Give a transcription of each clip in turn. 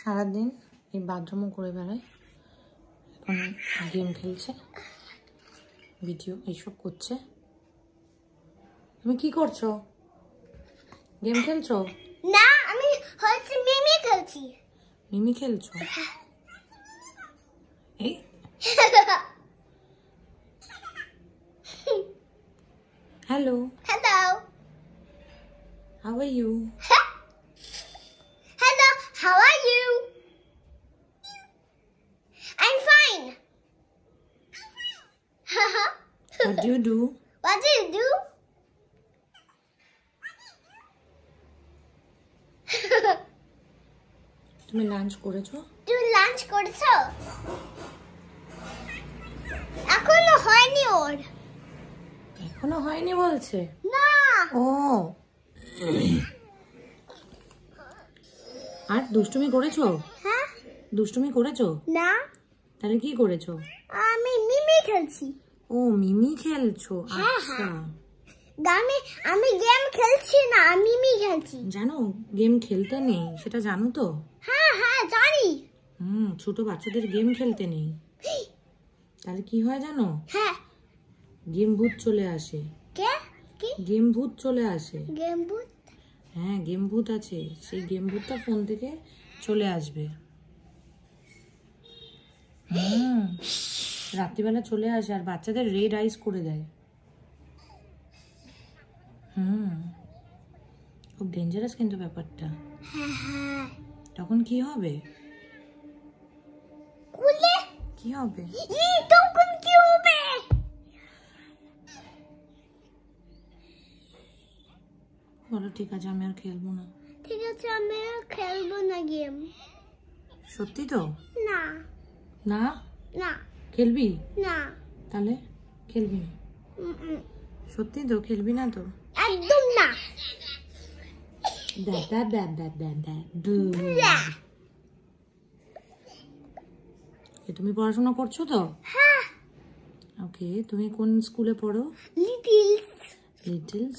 সারাদিন এই বাথরুমও করে বেড়ায়, এখন গেম খেলছে, ভিডিও এইসব করছে। তুমি কি করছো? গেম খেলছো? না, আমি হচ্ছে মিমি খেলছি। মিমি খেলছো? এই hello, hello, how are you? Hello, how are you? I'm fine. What do you do? What do you do? তুমি লাঞ্চ করেছো? তুমি লাঞ্চ করেছো? এখনো হয়নি ওর। এখনো হয়নি বলছে? না। ও, আর দুষ্টুমি করেছো? হ্যাঁ? দুষ্টুমি করেছো? না, তাহলে কি করেছো? আমি মিমি খেলছি। ও, মিমি খেলছো? হ্যাঁ, আচ্ছা। আমি গেম খেলছি না, আমি মিমি খেলছি। জানো গেম খেলতে নেই, সেটা জানো তো? হ্যাঁ হ্যাঁ জানি। ছোট বাচ্চাদের গেম খেলতে নেই, তাহলে কি হয় জানো? হ্যাঁ। গেম ভূত চলে আসে। কে? কি? গেম ভূত চলে আসে। গেম ভূত? হ্যাঁ, গেম ভূত আছে, সেই গেম ভূতটা ফোন থেকে চলে আসবে। রাত্রিবেলা চলে আসে আর বাচ্চাদের রেড আইস করে দেয়। খুব ডেঞ্জারাস কিন্তু ব্যাপারটা। হ্যাঁ হ্যাঁ। তখন কি হবে? কুলে কি হবে? তখন কি হবে? বলো ঠিক আছে, আমি আর খেলবো না। ঠিক আছে, আমি আর খেলবো না গেম। সত্যি তো? না না? না খেলবি? না। তাহলে খেলবি না? সত্যি তো খেলবি না তো? একদম না। তুমি পড়াশোনা করছো তো? হ্যাঁ। ওকে, তুমি কোন স্কুলে পড়ো? লিটলস। লিটলস?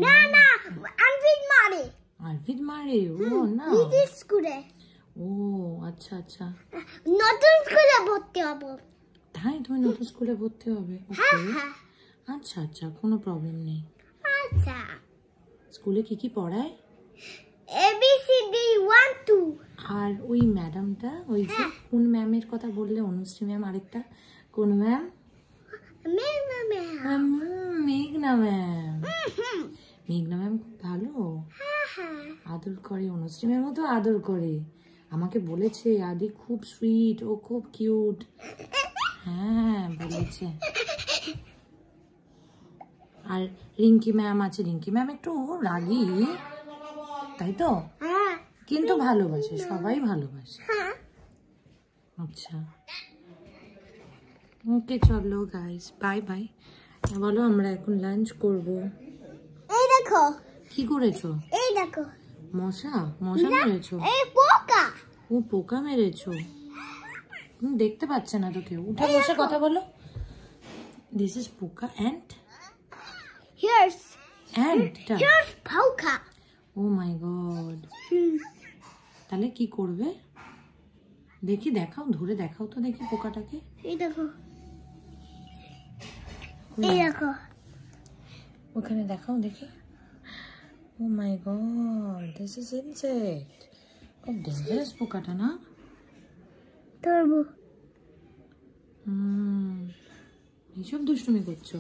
না না, আনভিড মারে। আরভিদ মারে? ও না, লিটলস স্কুলে। ও আচ্ছা আচ্ছা। নতুন স্কুলে ভর্তি হব। তাই তুমি নতুন স্কুলে ভর্তি হবে? হ্যাঁ ওকে, হ্যাঁ। আচ্ছা আচ্ছা, কোনো প্রবলেম নেই। আচ্ছা। স্কুলে কি কি পড়ায়? ABCD 1 2। আর ওই ম্যাডামটা, ওই যে কোন ম্যামের কথা বললে? অনুশ্রী ম্যাম, আরেকটা কোন ম্যাম? মেঘনা ম্যাম। মেঘনা ম্যাম খুব ভালো, আদর করে। অনুশ্রী ম্যামও তো আদর করে, আমাকে বলেছে আদি খুব সুইট, ও খুব কিউট। হ্যাঁ বলেছে। আর রিঙ্কি ম্যাম আছে, রিঙ্কি ম্যাম একটু রাগী, তাই তো? কিন্তু ভালোবাসে, সবাই ভালোবাসে। আচ্ছা, ওকে চলো গাইস, বাই বাই। বলো, আমরা এখন লাঞ্চ করব। এই দেখো। কি করেছো? এই দেখো। মশা? মশা মেরেছো? এই পোকা। ও, পোকা মেরেছো? দেখতে পাচ্ছে না তো কেউ, উঠে বসে কথা বলো। দিস ইজ পোকা অ্যান্ট? Here's অ্যান্টটা? here's পোকা। ও মাই গড। তাহলে কি করবে? দেখি, দেখাও, ধরে দেখাও তো দেখি পোকাটাকে। এই দেখো। এই দেখো। ওখানে দেখাও দেখি। ও মাই গড, দিস ইজ ইনসেক্ট। খুব ডেঞ্জারাস পোকাটা না? ধরবো। এইসব দুষ্টুমি করছো?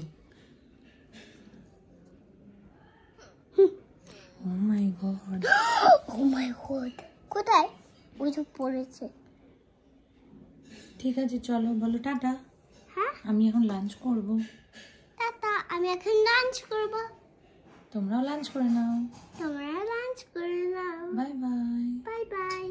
ও মাই গড। ও মাই গড। কোথায়? ওই তো পড়েছে। ঠিক আছে চলো, বলো টাটা। হ্যাঁ, আমি এখন লাঞ্চ করব। টাটা, আমি এখন লাঞ্চ করব। তোমরাও লাঞ্চ করে নাও। তোমরা লাঞ্চ করে নাও। Bye bye. Bye by.